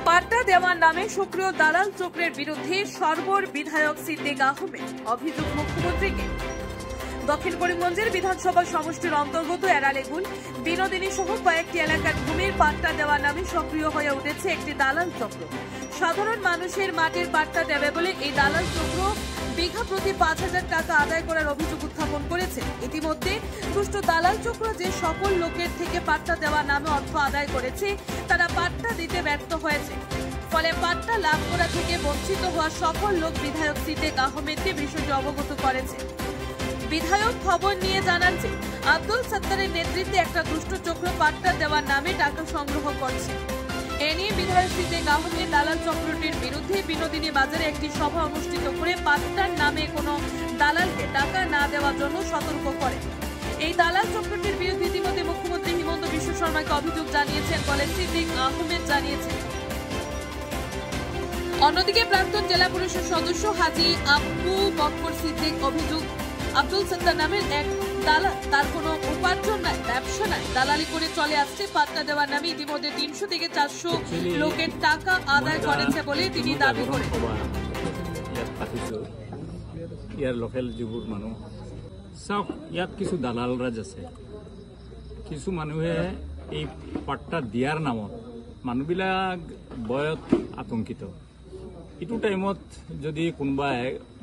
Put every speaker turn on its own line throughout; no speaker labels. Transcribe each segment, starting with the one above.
পাট্টা দেওয়ার নামে সক্রিয় দালাল চক্রের বিরুদ্ধে সরবর বিধায়ক সিদ্দিক আহমেদ অভিযোগ মুখ্যমন্ত্রীকে। দক্ষিণ করিমগঞ্জের বিধানসভা সমষ্টির অন্তর্গত এরালেগুল, বিনোদিনী সহ কয়েকটি এলাকার ভূমির পাট্টা দেওয়ার নামে সক্রিয় হয়ে উঠেছে একটি দালাল চক্র। সাধারণ মানুষের মাটির পাট্টা দেবে বলে এই দালাল চক্র বিঘা প্রতি ৫,০০০ টাকা আদায় করার অভিযোগ উত্থাপন করেছে। ইতিমধ্যে দুষ্ট দালাল চক্র যে সকল লোকের থেকে পাট্টা দেওয়ার নামে অর্থ আদায় করেছে তারা পাট্টা দিতে ব্যর্থ হয়েছে। ফলে পাট্টা লাভ করা থেকে বঞ্চিত হওয়া সকল লোক বিধায়ক সিদ্দিক আহমেদকে বিষয়টি অবগত করেছে। বিধায়ক খবর নিয়ে জানান যে আব্দুল সত্তারের নেতৃত্বে একটা দুষ্ট চক্র পাট্টা দেওয়ার নামে টাকা সংগ্রহ করছে। এ নিয়ে বিধায়ক সিদ্দিক আহমেদ দালাল চক্রটির বিরুদ্ধে বিনোদিনী বাজারে একটি সভা অনুষ্ঠিত করে পাট্টার নামে কোনো দালালকে টাকা না দেওয়ার জন্য সতর্ক করেন। এই দালাল চক্রটির বিরুদ্ধে ইতিমধ্যে মুখ্যমন্ত্রী হিমন্ত বিশ্ব শর্মাকে অভিযোগ জানিয়েছেন বলে সিদ্দিক আহমেদ জানিয়েছেন। অন্যদিকে প্রাক্তন জেলা পরিষদ সদস্য হাজী আবু বকর সিদ্দিক অভিযোগ আব্দুল সত্তার নামের এক দালাল, তার কোনো উপার্জন নাই, ব্যবসা নাই, দালালি করে চলে আসছে। পাট্টা দেওয়ার নামে ইতিমধ্যে ৩০০ থেকে ৪০০ লোকের টাকা আদায় করেছে বলে তিনি দাবি করেন।
ইয়ার লোকেল যিবোৰ মানুহ চাওক, ইয়াত কিছু দালাল ৰাজ আছে। কিছু মানুহে এই পাট্টা দিয়াৰ নামত মানুহবিলাক বয়ত আতংকিত। এইটো টাইমত যদি কোনোবাই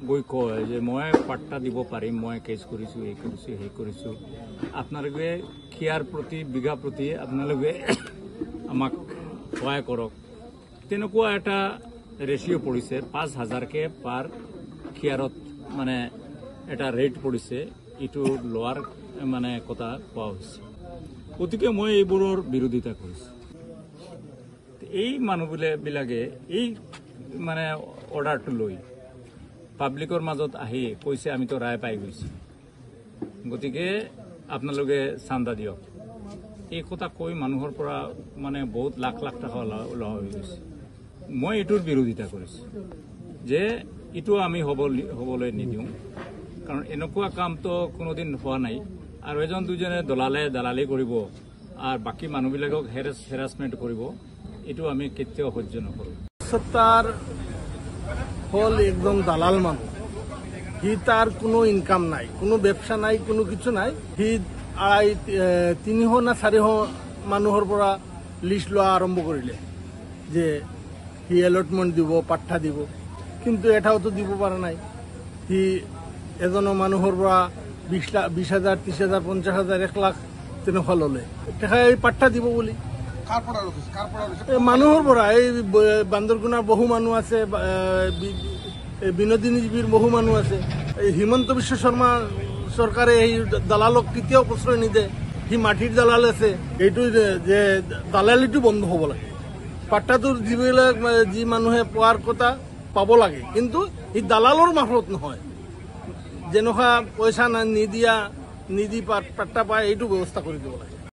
গৈ কয় যে মই পাট্টা দিব পাৰিম, মই কেছ কৰিছোঁ, এই কৰিছোঁ, সেই কৰিছোঁ, আপোনালোকে খিয়াৰ প্ৰতি বিঘা প্ৰতি আপোনালোকে আমাক সহায় কৰক, তেনেকুৱা এটা ৰেচিঅ' পৰিছে। ৫,০০০কে পাৰ খিয়াৰত মানে এটা ৰেট পৰিছে, এইটো লোৱাৰ মানে কথা কোৱা হৈছে। গতিকে মই এইবোৰৰ বিৰোধিতা কৰিছোঁ। এই মানুহবিলাকে এই মানে অৰ্ডাৰটো লৈ পাব্লিকৰ মাজত আহি কৈছে আমিতো ৰায় পাই গৈছোঁ, গতিকে আপোনালোকে চান্দা দিয়ক। এই কথা কৈ মানুহৰ পৰা মানে বহুত লাখ লাখ টকা ওলোৱা হৈ গৈছে। মই এইটোৰ বিৰোধিতা কৰিছোঁ যে এইটো আমি হ'বলৈ নিদিওঁ, কাৰণ এনেকুৱা কামটো কোনোদিন হোৱা নাই। আৰু এজন দুজনে দালালি কৰিব আৰু বাকী মানুহবিলাকক হেৰাছমেণ্ট কৰিব, এইটো আমি কেতিয়াও সহ্য নকৰোঁ।
সত্তার হল একদম দালাল মানুষ। হি তার কোনো ইনকাম নাই, কোনো ব্যবসা নাই, কোনো কিছু নাই। হি 300 না 400 মানুহৰ পৰা লিষ্ট লোৱা আৰম্ভ কৰিলে যে হি এলটমেণ্ট দিব, পাট্টা দিব, কিন্তু এটাওতো দিব পৰা নাই। হি এজনৰ মানুহৰ পৰা 20,000, 30,000, 50,000, 1 লাখ তেনেকুৱা ল'লে। এই পাট্টা দিব বুলি মানুহৰ পৰা, এই বান্দৰগুনাৰ বহু মানুহ আছে, বিনোদিনী জীবীৰ বহু মানুহ আছে। এই হিমন্ত বিশ্ব শৰ্মা চৰকাৰে এই দালালক কেতিয়াও প্ৰশ্ৰয় নিদিয়ে। সি মাটিৰ দালাল আছে, এইটো যে দালালিটো বন্ধ হ'ব লাগে। পাট্টাটো যিবিলাক যি মানুহে পোৱাৰ কথা পাব লাগে, কিন্তু ই দালালৰ মাফলত নহয়। যেনেকুৱা পইচা নিদি পাট্টা পায়, এইটো ব্যৱস্থা কৰি দিব লাগে।